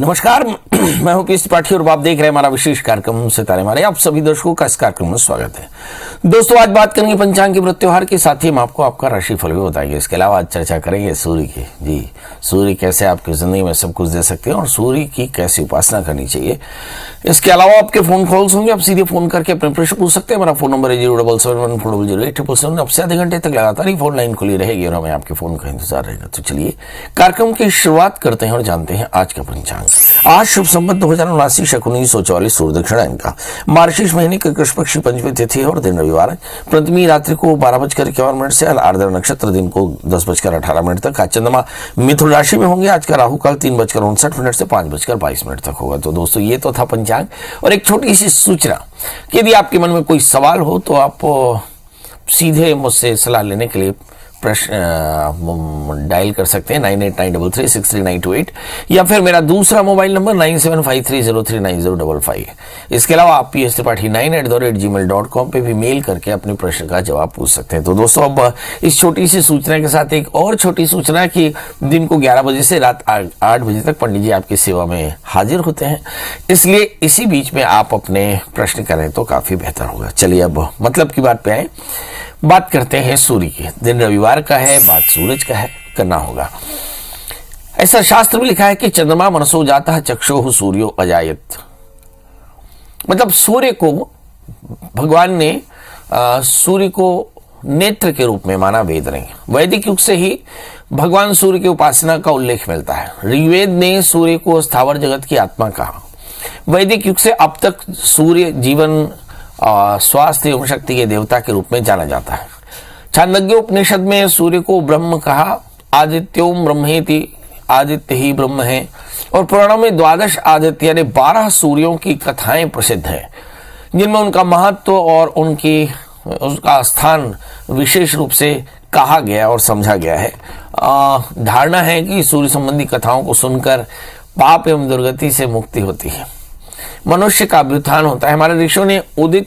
नमस्कार, मैं हूं पीएस त्रिपाठी और आप देख रहे हैं हमारा विशेष कार्यक्रम सितारे मारे। आप सभी दर्शकों का इस कार्यक्रम में स्वागत है। दोस्तों, आज बात करेंगे पंचांग के व्रत त्योहार के, साथ ही हम आपको आपका राशिफल भी बताएंगे। इसके अलावा आज चर्चा करेंगे सूर्य की। जी, सूर्य कैसे आपकी जिंदगी में सब कुछ दे सकते हैं और सूर्य की कैसी उपासना करनी चाहिए। इसके अलावा आपके फोन कॉल्स होंगे, आप सीधे फोन करके अपने प्रश्न पूछ सकते हैं। हमारा फोन नंबर है 077140877। अब से आधे घंटे तक लगातार ही फोन लाइन खुली रहेगी और हमें आपके फोन का इंतजार रहेगा। तो चलिए कार्यक्रम की शुरुआत करते हैं और जानते हैं आज का पंचांग। आज शुभ संवत 2079 शक 1944 सूर्य दक्षिणायन का मार्गशीर्ष महीने के कृष्ण पक्ष पंचमी तिथि है और दिन रविवार है। प्रथमी रात्रि को 12:51 से आर्द्र नक्षत्र दिन को 10:18 तक। आज चंद्रमा मिथुन राशि में होंगे। आज का राहु काल 3:59 से 5:22 तक होगा। तो दोस्तों, ये तो था पंचांग। और एक छोटी सी सूचना, यदि आपके मन में कोई सवाल हो तो आप सीधे मुझसे सलाह लेने के लिए प्रश्न डायल कर सकते हैं 9893363928 या फिर मेरा दूसरा मोबाइल नंबर 9753039055। इसके अलावा आप pstripathi9@gmail.com पे भी मेल करके अपने प्रश्न का जवाब पूछ सकते हैं। तो दोस्तों, अब इस छोटी सी सूचना के साथ एक और छोटी सूचना कि दिन को 11 बजे से रात 8 बजे तक पंडित जी आपकी सेवा में हाजिर होते हैं, इसलिए इसी बीच में आप अपने प्रश्न करें तो काफी बेहतर होगा। चलिए अब मतलब की बात पे आए, बात करते हैं सूर्य की। दिन रविवार का है, बात सूरज का है, करना होगा। ऐसा शास्त्र में लिखा है कि चंद्रमा मनसो जाता है चक्षुः सूर्यो अजायत। मतलब सूर्य को भगवान ने सूर्य को नेत्र के रूप में माना वेद ने। वैदिक युग से ही भगवान सूर्य की उपासना का उल्लेख मिलता है। ऋग्वेद ने सूर्य को स्थावर जगत की आत्मा कहा। वैदिक युग से अब तक सूर्य जीवन स्वास्थ्य एवं शक्ति के देवता के रूप में जाना जाता है। छांदोग्य उपनिषद में सूर्य को ब्रह्म कहा। आदित्योम ब्रह्मेति, आदित्य ही ब्रह्म है। और पुराणों में 12 आदित्य यानी 12 सूर्यों की कथाएं प्रसिद्ध हैं, जिनमें उनका महत्व और उसका स्थान विशेष रूप से कहा गया और समझा गया है। धारणा है कि सूर्य संबंधी कथाओं को सुनकर पाप एवं दुर्गति से मुक्ति होती है, मनुष्य का अभ्युत्थान होता है। हमारे ऋषियों ने उगते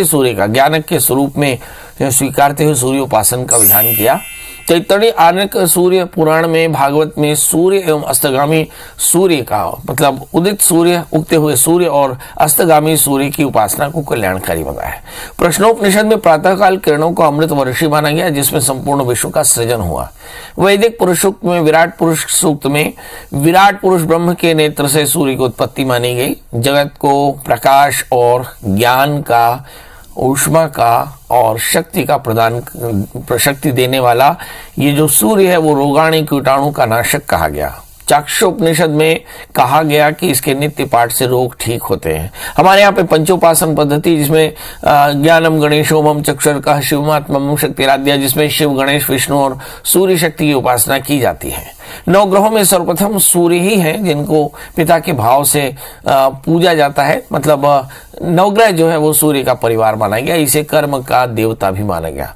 सूर्य का ज्ञानक के स्वरूप में स्वीकारते हुए सूर्य उपासन का विधान किया। तैत्तरीय आर्यक सूर्य पुराण में, भागवत में सूर्य एवं अस्तगामी सूर्य का मतलब उदित सूर्य, उगते हुए सूर्य और अस्तगामी सूर्य की उपासना को कल्याणकारी बताया है। प्रश्नोपनिषद में प्रातःकाल किरणों को अमृत वर्षी माना गया, जिसमें संपूर्ण विश्व का सृजन हुआ। वैदिक पुरुष सूक्त में, विराट पुरुष सूक्त में विराट पुरुष ब्रह्म के नेत्र से सूर्य की उत्पत्ति मानी गई। जगत को प्रकाश और ज्ञान का, ऊष्मा का और शक्ति का शक्ति देने वाला ये जो सूर्य है वो रोगाणु कीटाणु का नाशक कहा गया। चाक्षुषोपनिषद में कहा गया कि इसके नित्य पाठ से रोग ठीक होते हैं। हमारे यहाँ पे पंचोपासन पद्धति, जिसमें ज्ञानम गणेशोमम चक्षुर्कः शिवमात्मम शक्तिराध्या, जिसमें शिव, गणेश, विष्णु और सूर्य शक्ति की उपासना की जाती है। 9 ग्रहों में सर्वप्रथम सूर्य ही है जिनको पिता के भाव से पूजा जाता है। मतलब नवग्रह जो है वो सूर्य का परिवार माना गया। इसे कर्म का देवता भी माना गया।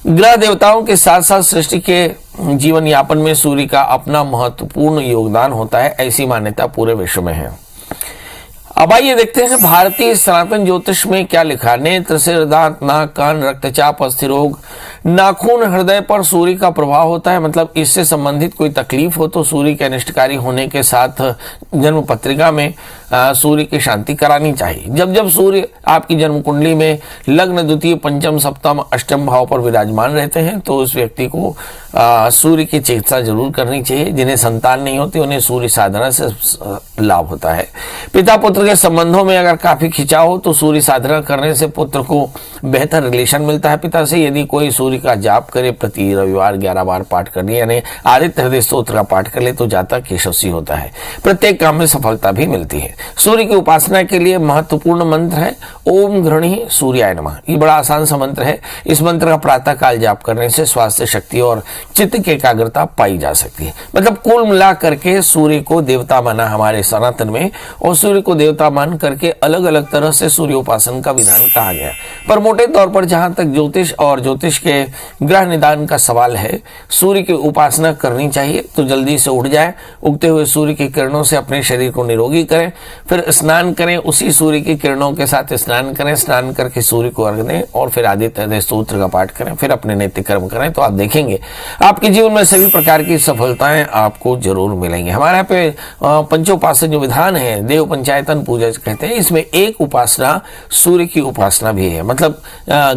ग्रह देवताओं के साथ साथ सृष्टि के जीवन यापन में सूर्य का अपना महत्वपूर्ण योगदान होता है, ऐसी मान्यता पूरे विश्व में है। अब आइए देखते हैं भारतीय सनातन ज्योतिष में क्या लिखा। नेत्र, सिर, दांत, नाक, कान, रक्तचाप, अस्थिरोग, नाखून, हृदय पर सूर्य का प्रभाव होता है। मतलब इससे संबंधित कोई तकलीफ हो तो सूर्य के अनिष्टकारी होने के साथ जन्म पत्रिका में सूर्य की शांति करानी चाहिए। जब जब सूर्य आपकी जन्म कुंडली में लग्न, द्वितीय, पंचम, सप्तम, अष्टम भाव पर विराजमान रहते हैं तो उस व्यक्ति को सूर्य की चिकित्सा जरूर करनी चाहिए। जिन्हें संतान नहीं होती उन्हें सूर्य साधना से लाभ होता है। पिता पुत्र के संबंधों में अगर काफी खिंचाव हो तो सूर्य साधना करने से पुत्र को बेहतर रिलेशन मिलता है पिता से। यदि कोई सूर्य का जाप करे, प्रति रविवार 11 बार पाठ करनी, यानी आदित्य हृदय स्तोत्र का पाठ कर ले तो जातक यशस्वी होता है। प्रत्येक काम में सफलता भी मिलती है। सूर्य की उपासना के लिए महत्वपूर्ण मंत्र है ओम घृणी सूर्याय नमः। ये बड़ा आसान सा मंत्र है। इस मंत्र का प्रातः काल जाप करने से स्वास्थ्य, शक्ति और चित्त की एकाग्रता पाई जा सकती है। मतलब कुल मिला करके सूर्य को देवता माना हमारे सनातन में, और सूर्य को देवता मान करके अलग अलग तरह से सूर्य उपासन का विधान कहा गया। पर मोटे तौर पर जहां तक ज्योतिष और ज्योतिष के ग्रह निदान का सवाल है, सूर्य की उपासना करनी चाहिए तो जल्दी से उठ जाए, उगते हुए सूर्य की किरणों से अपने शरीर को निरोगी करें। फिर स्नान करें, उसी सूर्य की किरणों के साथ स्नान करें, स्नान करके सूर्य को अर्घ दें और फिर आदित्य हृदय स्तोत्र का पाठ करें, फिर अपने नित्य कर्म करें, तो आप देखेंगे आपके जीवन में सभी प्रकार की सफलताएं आपको जरूर मिलेंगी। हमारे यहाँ पे पंचोपासन जो विधान है, देव पंचायतन पूजा कहते हैं, इसमें एक उपासना सूर्य की उपासना भी है। मतलब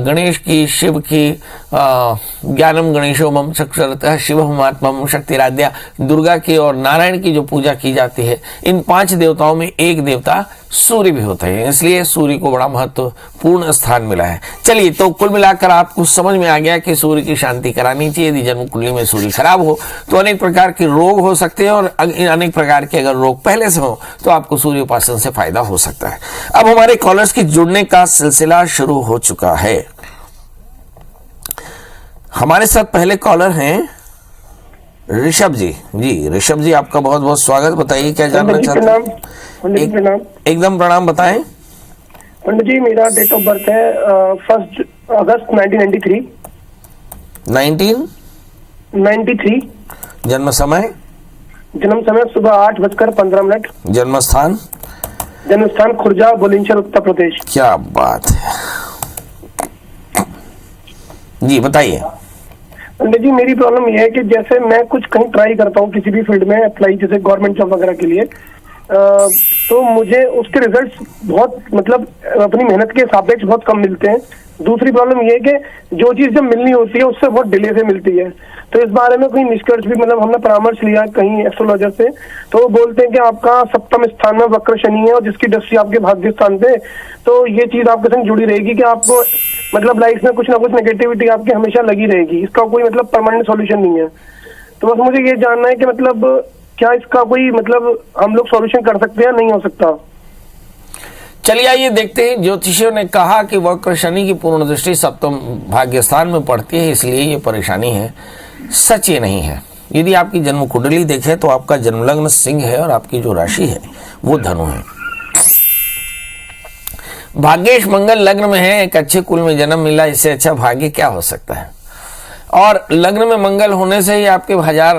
गणेश की, शिव की, ज्ञानम गणेशो मम साक्षात् शिवम आत्मम शक्तिराध्या, दुर्गा की और नारायण की जो पूजा की जाती है, इन 5 देवताओं में एक देवता सूर्य भी होते हैं, इसलिए सूर्य को बड़ा महत्वपूर्ण स्थान मिला है। चलिए, तो कुल मिलाकर आपको समझ में आ गया कि सूर्य की शांति करानी चाहिए। यदि जन्म कुंडली में सूर्य खराब हो तो अनेक प्रकार के रोग हो सकते हैं, और अनेक प्रकार के अगर रोग पहले से हो तो आपको सूर्य उपासना से फायदा हो सकता है। अब हमारे कॉलर्स के जुड़ने का सिलसिला शुरू हो चुका है। हमारे साथ पहले कॉलर हैं ऋषभ जी। जी ऋषभ जी, आपका बहुत बहुत स्वागत। बताइए क्या जानना चाहते हैं? एकदम प्रणाम, बताएं। पंडित जी, मेरा डेट ऑफ बर्थ है 1 अगस्त 1993। 1993। जन्म समय? जन्म समय सुबह 8:15। जन्म स्थान? जन्म स्थान खुर्जा, बुलंदशहर, उत्तर प्रदेश। क्या बात है जी, बताइए। पंडित जी, मेरी प्रॉब्लम यह है कि जैसे मैं कुछ कहीं ट्राई करता हूँ किसी भी फील्ड में अप्लाई, जैसे गवर्नमेंट जॉब वगैरह के लिए, तो मुझे उसके रिजल्ट्स बहुत, मतलब अपनी मेहनत के सापेक्ष बहुत कम मिलते हैं। दूसरी प्रॉब्लम ये है कि जो चीज जब मिलनी होती है उससे बहुत डिले से मिलती है। तो इस बारे में कोई निष्कर्ष भी, मतलब हमने परामर्श लिया कहीं एस्ट्रोलॉजर से, तो वो बोलते हैं कि आपका 7वें स्थान में वक्र शनि है और जिसकी दृष्टि आपके भाग्य स्थान पे, तो ये चीज आपके संग जुड़ी रहेगी कि आपको मतलब लाइफ में कुछ ना कुछ नेगेटिविटी आपकी हमेशा लगी रहेगी। इसका कोई मतलब परमानेंट सॉल्यूशन नहीं है। तो बस मुझे ये जानना है कि मतलब क्या इसका कोई मतलब हम लोग सॉल्यूशन कर सकते हैं, नहीं हो सकता? चलिए आइए देखते हैं। ज्योतिषियों ने कहा कि वक्र शनि की पूर्ण दृष्टि 7वें भाग्य स्थान में पड़ती है, इसलिए ये परेशानी है। सच ये नहीं है। यदि आपकी जन्म कुंडली देखें तो आपका जन्म लग्न सिंह है और आपकी जो राशि है वो धनु है। भाग्येश मंगल लग्न में है, एक अच्छे कुल में जन्म मिला, इससे अच्छा भाग्य क्या हो सकता है। और लग्न में मंगल होने से ही आपके 1000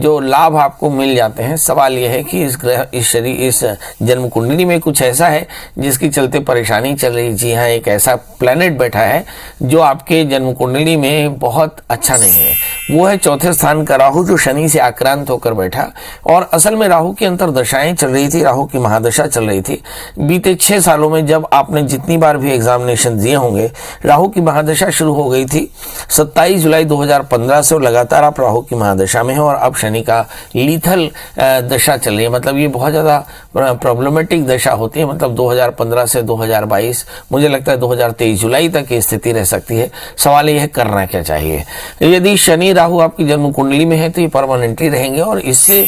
जो लाभ आपको मिल जाते हैं। सवाल यह है कि इस ग्रह, इस शरीर, इस जन्म कुंडली में कुछ ऐसा है जिसकी चलते परेशानी चल रही। जी हाँ, एक ऐसा प्लैनेट बैठा है जो आपके जन्म कुंडली में बहुत अच्छा नहीं है। वो है 4थे स्थान का राहु, जो शनि से आक्रांत होकर बैठा। और असल में राहु की अंतरदशाएं चल रही थी, राहु की महादशा चल रही थी। बीते 6 सालों में जब आपने जितनी बार भी एग्जामिनेशन दिए होंगे, राहु की महादशा शुरू हो गई थी 27 जुलाई 2015 से, और लगातार आप राहु की महादशा में हो। और अब शनि का लीथल दशा चल रही है। मतलब ये बहुत ज्यादा प्रॉब्लमेटिक दशा होती है। मतलब 2015 से 2022, मुझे लगता है 2023 जुलाई तक की स्थिति रह सकती है। सवाल यह है करना क्या चाहिए। यदि शनि राहु आपकी जन्म कुंडली में है तो ये परमानेंटली रहेंगे, और इससे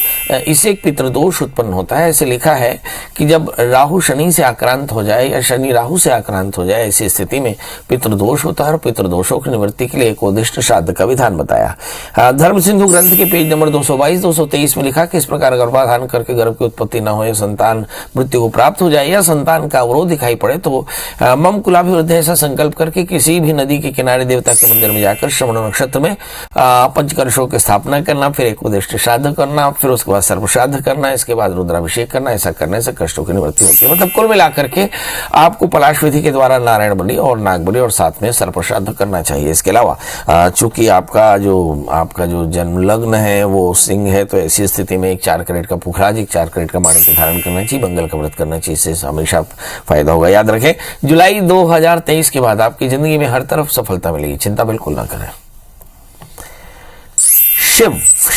एक पितृदोष उत्पन्न होता है। ऐसे लिखा है कि जब राहु शनि से आक्रांत हो जाए या शनि राहु से आक्रांत हो जाए, ऐसी स्थिति में पितृदोष होता है। और पितृदोषों की निवृत्ति के लिए एक उद्दिष्ट श्राद्ध का विधान बताया। धर्म सिंधु ग्रंथ के पेज नंबर 222-223 में लिखा कि इस प्रकार गर्भाधान करके गर्भ की उत्पत्ति न हो, या संतान मृत्यु को प्राप्त हो जाए, या संतान का अवरोध दिखाई पड़े, तो मम कुलाभिवृद्धि ऐसा संकल्प करके किसी भी नदी के किनारे देवता के मंदिर में जाकर श्रवण नक्षत्र में पंचकलशों की स्थापना करना, फिर एक उद्दिष्ट श्राद्ध करना, फिर उसके बाद सर्प श्राद्ध करना, इसके बाद रुद्राभिषेक करना। ऐसा करने से कष्टों की निवृत्ति होती है। मतलब कुल मिलाकर के आपको पलाश विधि के द्वारा नारायण बलि और नाग बलि और साथ में सर्प श्राद्ध करना चाहिए। इसके अलावा चूंकि आपका जो जन्म लग्न है वो सिंह है, तो ऐसी स्थिति में एक 4 कैरेट का पुखराज, एक 4 कैरेट का माणिक्य धारण करना चाहिए, मंगल का व्रत करना चाहिए। इससे हमेशा फायदा होगा। याद रखें, जुलाई 2023 के बाद आपकी जिंदगी में हर तरफ सफलता मिलेगी, चिंता बिल्कुल ना करें।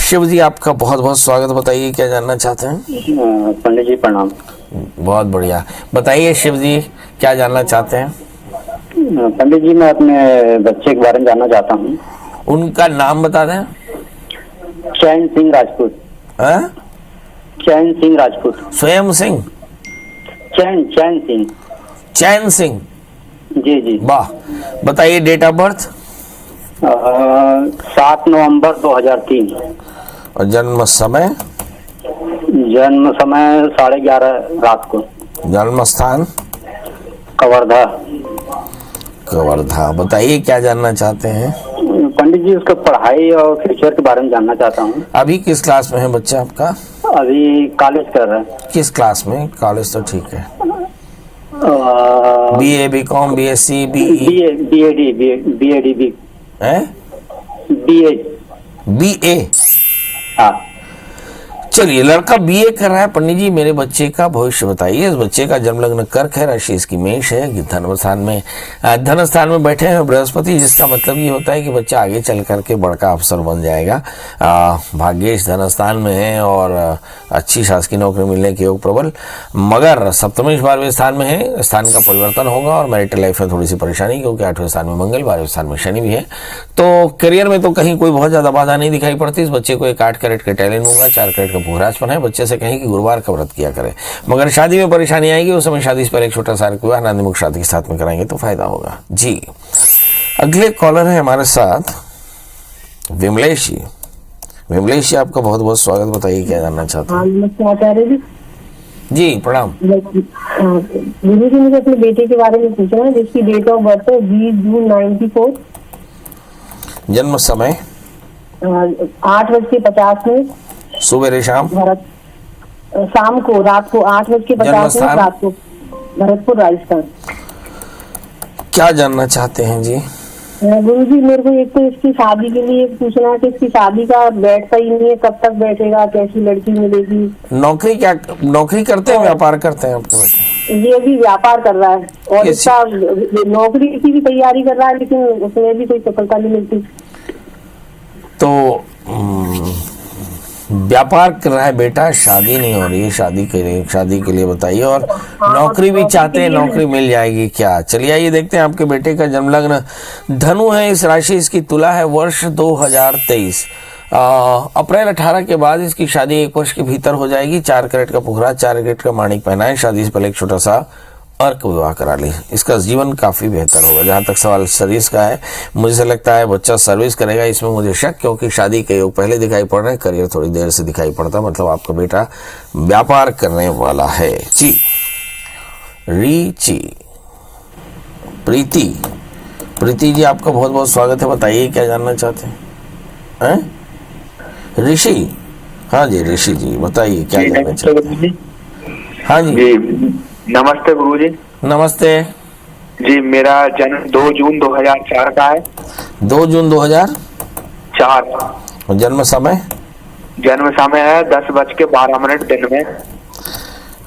शिव जी, आपका बहुत बहुत स्वागत। बताइए क्या जानना चाहते हैं? पंडित जी प्रणाम। बहुत बढ़िया, बताइए शिव जी क्या जानना चाहते हैं? पंडित जी, मैं अपने बच्चे के बारे में जानना चाहता हूँ। उनका नाम बता दें। चैन सिंह राजपूत। चैन सिंह राजपूत। स्वयं सिंह? चैन सिंह। चैन सिंह, जी जी। वाह। बताइए डेट ऑफ बर्थ। 7 नवंबर 2003। और जन्म समय? जन्म समय 11:30 रात को। जन्म स्थान? कवर्धा। कवर्धा। बताइए क्या जानना चाहते हैं? पंडित जी, उसका पढ़ाई और फ्यूचर के बारे में जानना चाहता हूँ। अभी किस क्लास में है बच्चा आपका? अभी कॉलेज कर रहे हैं। किस क्लास में? कॉलेज तो ठीक है। BA, BCom, BSc, BE, BEd है बीए। हाँ। चलिए, लड़का बीए कर रहा है। पंडित जी, मेरे बच्चे का भविष्य बताइए। इस बच्चे का जन्म लग्न कर्क है, राशि इसकी मेष है, धन स्थान में बैठे हैं बृहस्पति, जिसका मतलब ये होता है कि बच्चा आगे चल करके बड़का अफसर बन जाएगा। भाग्येश धन स्थान में है और अच्छी शासकीय नौकरी मिलने के योग प्रबल। मगर सप्तमेश 12वें स्थान में है, स्थान का परिवर्तन होगा और मैरिटल लाइफ में थोड़ी सी परेशानी, क्योंकि 8वें स्थान में मंगल, 12वें स्थान में शनि भी है। तो करियर में तो कहीं कोई बहुत ज्यादा बाधा नहीं दिखाई पड़ती। इस बच्चे को एक 8 कैरेट के टैलेंट होगा, 4 कैरेट का पुखराजपन है। बच्चे से कहें कि गुरुवार का व्रत किया करे। मगर शादी में परेशानी आएगी, उस समय शादी से पहले एक छोटा सा विवाह आनंदमुख शादी के साथ में कराएंगे तो फायदा होगा जी। अगले कॉलर है हमारे साथ विमलेश जी। विमलेश जी, आपका बहुत बहुत स्वागत। बताइए क्या जानना चाहते हैं? नमस्ते आचार्य जी। जी प्रणाम। गुरु जी, मुझे अपने बेटे के बारे में पूछना है, जिसकी डेट ऑफ बर्थ है 20 जून 94। जन्म समय 8:50 सुबह शाम, शाम को, रात को 8:50 रात को, भरतपुर राजस्थान। क्या जानना चाहते हैं जी? गुरु जी, मेरे को एक तो इसकी शादी के लिए पूछना है कि इसकी शादी का बैठता ही नहीं है, कब तक बैठेगा, कैसी लड़की मिलेगी? नौकरी करते हैं, व्यापार करते हैं आपके बेटे? ये भी व्यापार कर रहा है और इसका नौकरी की भी तैयारी कर रहा है, लेकिन उसमें भी कोई सफलता नहीं मिलती। तो व्यापार कर रहा है बेटा, शादी नहीं हो रही है। शादी के लिए बताइए। और नौकरी भी चाहते हैं, नौकरी मिल जाएगी क्या? चलिए आइए देखते हैं। आपके बेटे का जन्म लग्न धनु है, इस राशि इसकी तुला है, वर्ष 2023। अप्रैल 18 के बाद इसकी शादी 1 वर्ष के भीतर हो जाएगी। 4 कैरेट का पुखराज, 4 कैरेट का माणिक पहना है। शादी से पहले एक छोटा सा अर्क विवाह करा ले। इसका जीवन काफी बेहतर होगा। जहां तक सवाल सर्विस का है, मुझे से लगता है बच्चा सर्विस करेगा, इसमें मुझे शक, क्योंकि शादी के योग पहले दिखाई पड़ रहे हैं, करियर थोड़ी देर से दिखाई पड़ता, मतलब आपका बेटा व्यापार करने वाला है जी। रीची प्रीति जी, आपका बहुत बहुत स्वागत है। बताइए क्या जानना चाहते हैं? ऋषि, हाँ जी ऋषि जी, बताइए क्या जानना चाहते हैं? हाँ जी नमस्ते गुरुजी। नमस्ते जी, मेरा जन्म 2 जून 2004 का है। 2 जून 2004। जन्म समय है 10:12 दिन में।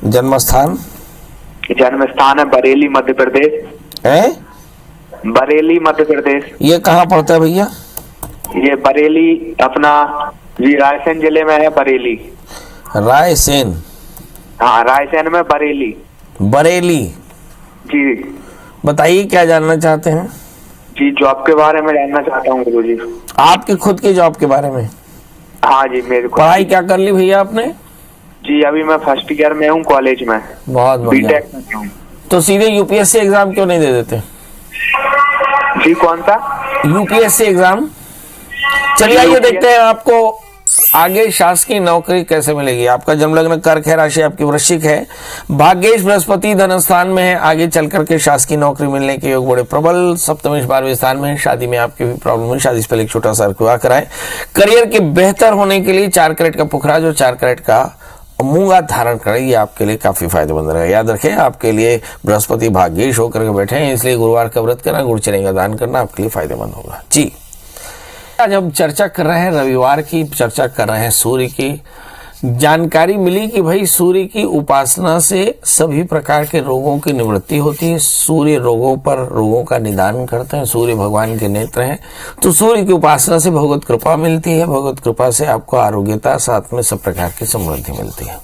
जन्म स्थान है बरेली मध्य प्रदेश। है बरेली मध्य प्रदेश। ये कहाँ पड़ता है भैया? ये बरेली अपना जी रायसेन जिले में है। बरेली, रायसेन? हाँ, रायसेन में बरेली जी। बताइए क्या जानना चाहते हैं? जी, जॉब के बारे में जानना चाहता हूँ गुरुजी। आपके खुद के जॉब के बारे में? हाँ जी, मेरे को। पढ़ाई क्या कर ली भैया आपने? जी, अभी मैं फर्स्ट ईयर में हूँ कॉलेज में। बहुत बढ़िया। बीटेक में हूँ। तो सीधे यूपीएससी एग्जाम क्यों नहीं दे देते? जी, कौन सा? UPSC exam. चलिए आइए देखते हैं आपको आगे शासकीय नौकरी कैसे मिलेगी। आपका जन्म लग्न कर्क है, राशि आपकी वृश्चिक है, भाग्येश बृहस्पति धन स्थान में है, आगे चल करके शासकीय नौकरी मिलने के योग बड़े प्रबल। सप्तमेश 12वें स्थान में है। शादी में आपकी भी प्रॉब्लम है, शादी से पहले एक छोटा सा विवाह कराएं। करियर के बेहतर होने के लिए 4 कैरेट का पुखराज और 4 कैरेट का मूंगा धारण करें, ये आपके लिए काफी फायदेमंद रहेगा। याद रखें, आपके लिए बृहस्पति भाग्येश होकर के बैठे हैं, इसलिए गुरुवार का व्रत करना, गुड़ चने का दान करना आपके लिए फायदेमंद होगा जी। आज हम चर्चा कर रहे हैं, रविवार की चर्चा कर रहे हैं सूर्य की। जानकारी मिली कि भाई सूर्य की उपासना से सभी प्रकार के रोगों की निवृत्ति होती है। सूर्य रोगों का निदान करते हैं। सूर्य भगवान के नेत्र हैं, तो सूर्य की उपासना से भगवत कृपा मिलती है। भगवत कृपा से आपको आरोग्यता, साथ में सब प्रकार की समृद्धि मिलती है।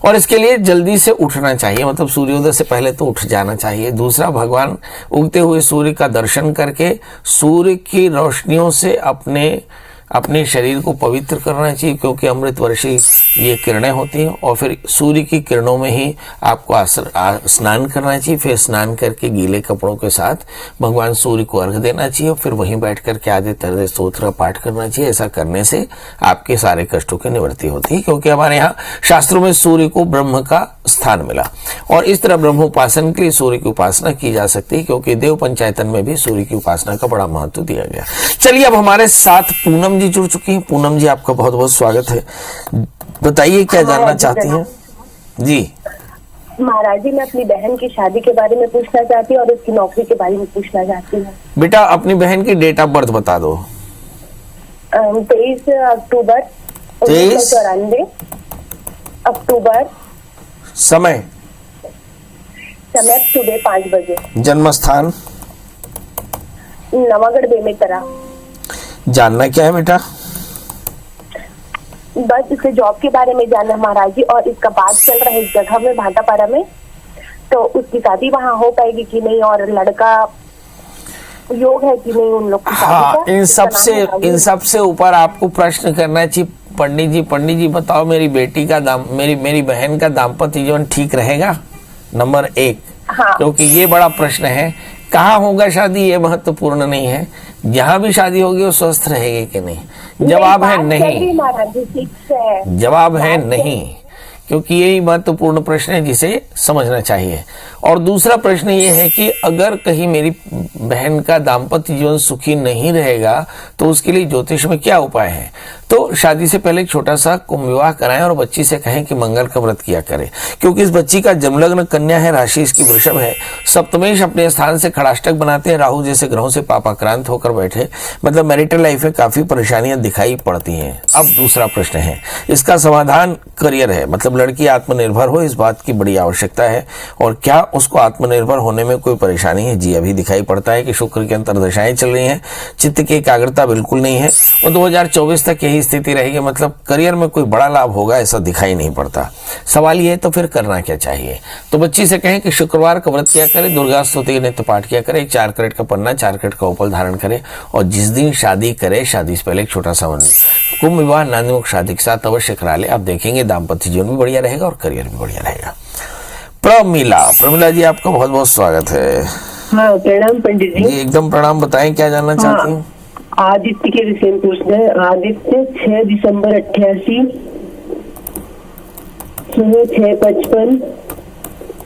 और इसके लिए जल्दी से उठना चाहिए, मतलब सूर्योदय से पहले तो उठ जाना चाहिए। दूसरा, भगवान उगते हुए सूर्य का दर्शन करके सूर्य की रोशनियों से अपने शरीर को पवित्र करना चाहिए, क्योंकि अमृत वर्षी ये किरणें होती हैं। और फिर सूर्य की किरणों में ही आपको स्नान करना चाहिए। फिर स्नान करके गीले कपड़ों के साथ भगवान सूर्य को अर्घ देना चाहिए। और फिर वहीं बैठ करके आदित्य हृदय स्तोत्र का पाठ करना चाहिए। ऐसा करने से आपके सारे कष्टों की निवृत्ति होती है, क्योंकि हमारे यहाँ शास्त्रों में सूर्य को ब्रह्म का स्थान मिला। और इस तरह ब्रह्मोपासन के लिए सूर्य की उपासना की जा सकती है, क्योंकि देव पंचायतन में भी सूर्य की उपासना का बड़ा महत्व दिया गया। चलिए, अब हमारे साथ पूनम जी जुड़ चुकी हैं। पूनम जी, आपका बहुत बहुत स्वागत है। बताइए क्या जानना महाराज जी, चाहती हैं? जी महाराज जी, मैं अपनी बहन की शादी के बारे में पूछना चाहती हूँ और उसकी नौकरी के बारे में पूछना चाहती हूँ। बेटा, अपनी बहन की डेट ऑफ बर्थ बता दो। 23 अक्टूबर 1994। अक्टूबर। समय सुबह 5 बजे। जन्म स्थान नवागढ़ बेमेतरा। जानना क्या है बेटा? बस इसके जॉब के बारे में जानना महाराज जी, और इसका बात चल रहा है इस जगह में भाटापारा में, तो उसकी शादी वहाँ हो पाएगी कि नहीं, और लड़का योग है कि नहीं उन लोग की शादी हाँ, का? इन सबसे ऊपर आपको प्रश्न करना चाहिए, पंडित जी बताओ, मेरी बेटी का मेरी बहन का दाम्पत्य जीवन ठीक रहेगा? नंबर 1। हाँ। क्योंकि ये बड़ा प्रश्न है। कहाँ होगा शादी ये महत्वपूर्ण नहीं है, जहां भी शादी होगी वो स्वस्थ रहेगी कि नहीं। जवाब है नहीं। जवाब है नहीं, क्योंकि यही महत्वपूर्ण प्रश्न है जिसे समझना चाहिए। और दूसरा प्रश्न ये है कि अगर कहीं मेरी बहन का दाम्पत्य जीवन सुखी नहीं रहेगा तो उसके लिए ज्योतिष में क्या उपाय है? तो शादी से पहले एक छोटा सा कुंभ विवाह कराएं और बच्ची से कहें कि मंगल का व्रत किया करे, क्योंकि इस बच्ची का जन्मलग्न कन्या है, राशि इसकी वृषभ है, सप्तमेश अपने स्थान से खड़ाष्टक बनाते हैं, राहु जैसे ग्रहों से पापाक्रांत होकर बैठे, मतलब मैरिटल लाइफ में काफी परेशानियां दिखाई पड़ती हैं। अब दूसरा प्रश्न है, इसका समाधान करियर है, मतलब लड़की आत्मनिर्भर हो, इस बात की बड़ी आवश्यकता है। और क्या उसको आत्मनिर्भर होने में कोई परेशानी है? जी, अभी दिखाई पड़ता है कि शुक्र की अंतर्दशाएं चल रही हैं, चित्त की एकाग्रता बिल्कुल नहीं है, और 2024 तक यही स्थिति रहेगी, मतलब करियर में कोई बड़ा लाभ होगा ऐसा दिखाई नहीं पड़ता। सवाल ये है तो फिर करना क्या चाहिए? तो बच्ची से कहें कि शुक्रवार का व्रत किया करे, दुर्गा स्तुति नित्य पाठ किया करे, 4 कैरेट का पन्ना, 4 कैरेट का उपल धारण करे, और जिस दिन शादी करे शादी से पहले एक छोटा सा कुंभ विवाह नांदमुख शादी के साथ अवश्य करा ले। आप देखेंगे दाम्पत्य जीवन भी बढ़िया रहेगा और करियर भी बढ़िया रहेगा। प्रमिला जी, आपका बहुत बहुत स्वागत है। हाँ, प्रणाम पंडित जी। एकदम प्रणाम। बताएं क्या जानना चाहती हैं? आदित्य के विषय में पूछना है। आदित्य 6 दिसंबर 88, सुबह 6:55,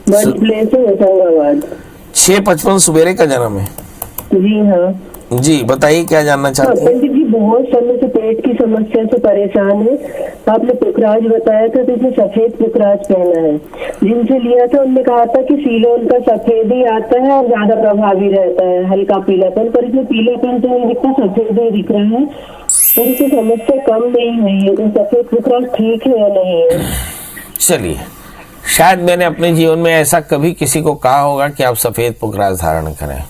बर्थ प्लेस है होशंगाबाद। 6:55 सवेरे का जन्म है? जी हाँ। जी बताइए क्या जानना चाहती हैं? पंडित जी, बहुत समय से पेट की समस्या से परेशान है। आपने पुखराज बताया था तो इसने सफेद पुखराज पहना है। जिनसे लिया था उनने कहा था कि सीलोन का सफेद ही आता है और ज्यादा प्रभावी रहता है, हल्का पीलापन, पर इसमें पीलापन तो नहीं दिखता, सफेद ही दिख रहा है, और इसकी समस्या कम नहीं हुई है। तो सफेद पुखराज ठीक है या नहीं है? चलिए, शायद मैंने अपने जीवन में ऐसा कभी किसी को कहा होगा कि आप सफेद पुखराज धारण करें,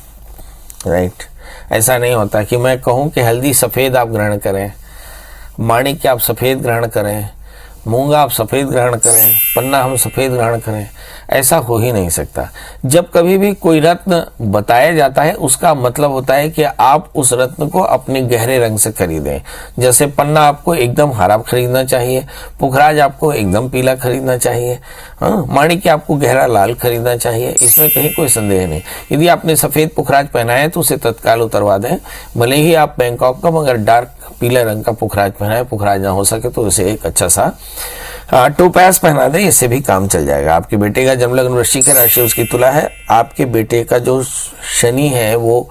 राइट? ऐसा नहीं होता कि मैं कहूं कि हल्दी सफेद आप ग्रहण करें, माणिक्य आप सफेद ग्रहण करें, मूंगा आप सफेद ग्रहण करें, पन्ना हम सफेद ग्रहण करें, ऐसा हो ही नहीं सकता। जब कभी भी कोई रत्न बताया जाता है उसका मतलब होता है कि आप उस रत्न को अपने गहरे रंग से खरीदें। जैसे पन्ना आपको एकदम हरा खरीदना चाहिए, पुखराज आपको एकदम पीला खरीदना चाहिए, हाँ, माणिक्य आपको गहरा लाल खरीदना चाहिए, इसमें कहीं कोई संदेह नहीं। यदि आपने सफेद पुखराज पहना है तो उसे तत्काल उतरवा दें, भले ही आप बैंकॉक का मगर डार्क पीले रंग का पुखराज पहना है, पुखराज ना हो सके तो उसे एक अच्छा सा टोपैज पहना दें, इससे भी काम चल जाएगा। आपके बेटे का जन्मलग्न वृश्चिक है, राशि उसकी तुला है। आपके बेटे का जो शनि है वो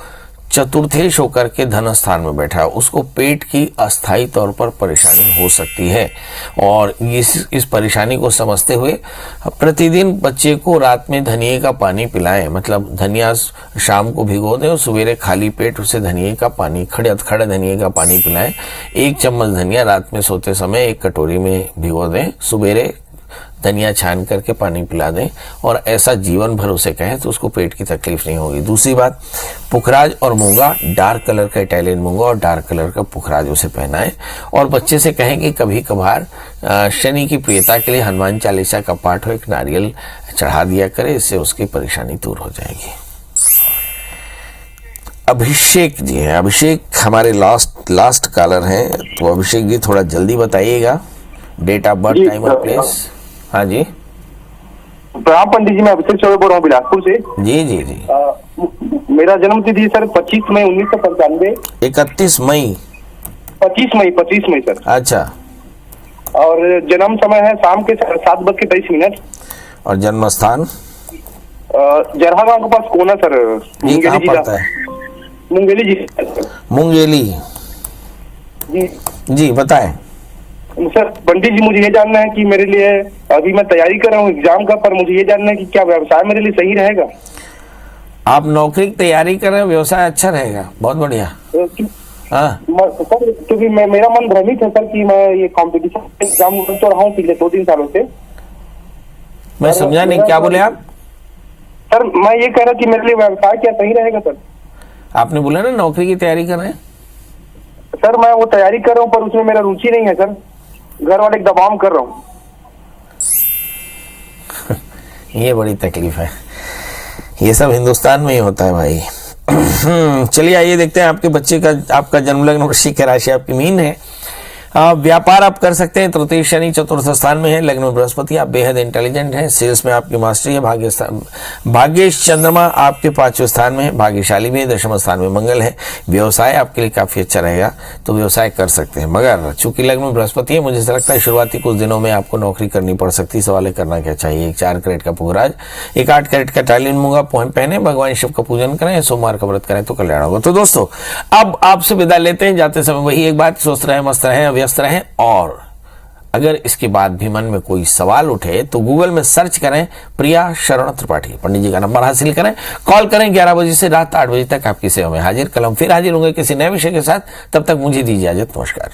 चतुर्थेश होकर के धन स्थान में बैठा है, उसको पेट की अस्थायी तौर पर परेशानी हो सकती है, और इस परेशानी को समझते हुए प्रतिदिन बच्चे को रात में धनिये का पानी पिलाएं, मतलब धनिया शाम को भिगो दें और सवेरे खाली पेट उसे धनिये का पानी, खड़े धनिये का पानी पिलाएं। 1 चम्मच धनिया रात में सोते समय 1 कटोरी में भिगो दें, सवेरे धनिया छान करके पानी पिला दें, और ऐसा जीवन भर उसे कहें तो उसको पेट की तकलीफ नहीं होगी। दूसरी बात, पुखराज और मूंगा, डार्क कलर का इटालियन मूंगा और डार्क कलर का पुखराज उसे पहनाएं, और बच्चे से कहें कि कभी कभार शनि की प्रियता के लिए हनुमान चालीसा का पाठ हो, एक नारियल चढ़ा दिया करे, इससे उसकी परेशानी दूर हो जाएगी। अभिषेक जी हैं, अभिषेक हमारे लास्ट कॉलर हैं, तो अभिषेक जी थोड़ा जल्दी बताइएगा, डेट ऑफ बर्थ, टाइम और प्लेस। हाँ जी, प्रणाम पंडित जी, मैं अभिषेक चौबे बोल रहा हूँ बिलासपुर से। जी जी जी। मेरा जन्म तिथि सर 25 मई 1995। 31 मई 25 मई सर। अच्छा, और जन्म समय है शाम के 7:23। और जन्म स्थान? जरहा गांव के पास कोना सर, ये कहाँ पड़ता है? मुंगेली जी। मुंगेली जी जी, बताएं। सर पंडित जी मुझे ये जानना है कि मेरे लिए अभी मैं तैयारी कर रहा हूँ एग्जाम का, पर मुझे ये जानना है कि क्या व्यवसाय मेरे लिए सही रहेगा। आप नौकरी की तैयारी कर रहे हैं, व्यवसाय अच्छा रहेगा, बहुत बढ़िया। हाँ सर क्योंकि मेरा मन भ्रमित है सर कि मैं ये कॉम्पिटिशन एग्जाम तो रहा हूँ पिछले 2-3 सालों से। मैं समझा नहीं, क्या बोले आप? सर मैं ये कह रहा कि मेरे लिए व्यवसाय क्या सही रहेगा सर? आपने बोला ना नौकरी की तैयारी कर रहे हैं। सर मैं वो तैयारी कर रहा हूँ पर उसमें मेरा रुचि नहीं है सर, घर वाले दबाव कर रहा हूँ। ये बड़ी तकलीफ है, ये सब हिंदुस्तान में ही होता है भाई। चलिए आइए देखते हैं आपके बच्चे का, आपका जन्म लग्न वृश्चिक राशि आपकी मीन है। व्यापार आप कर सकते हैं, तृतीय शनि चतुर्थ स्थान में है, लग्न में बृहस्पति, आप बेहद इंटेलिजेंट हैं, सेल्स में आपकी मास्टरी है, भाग्येश चंद्रमा आपके 5वें स्थान में है, भाग्यशाली भी है, 10वें स्थान में मंगल है। व्यवसाय आपके लिए काफी अच्छा रहेगा, तो व्यवसाय कर सकते हैं, मगर चूंकि लग्न में बृहस्पति है, मुझे लगता है शुरुआती कुछ दिनों में आपको नौकरी करनी पड़ सकती है। सवाल है करना क्या चाहिए? एक 4 कैरेट का पुखराज, एक 8 कैरेट का टालिन मूंगा पहने, भगवान शिव का पूजन करें, सोमवार का व्रत करें तो कल्याण होगा। तो दोस्तों अब आपसे विदा लेते हैं, जाते समय वही एक बात, स्वस्थ रहें, मस्त रहें, व्यस्त रहें, और अगर इसके बाद भी मन में कोई सवाल उठे तो गूगल में सर्च करें प्रिया शरण त्रिपाठी, पंडित जी का नंबर हासिल करें, कॉल करें, 11 बजे से रात 8 बजे तक आपकी सेवा में हाजिर। कल हम फिर हाजिर होंगे किसी नए विषय के साथ, तब तक मुझे दीजिए इजाजत, नमस्कार।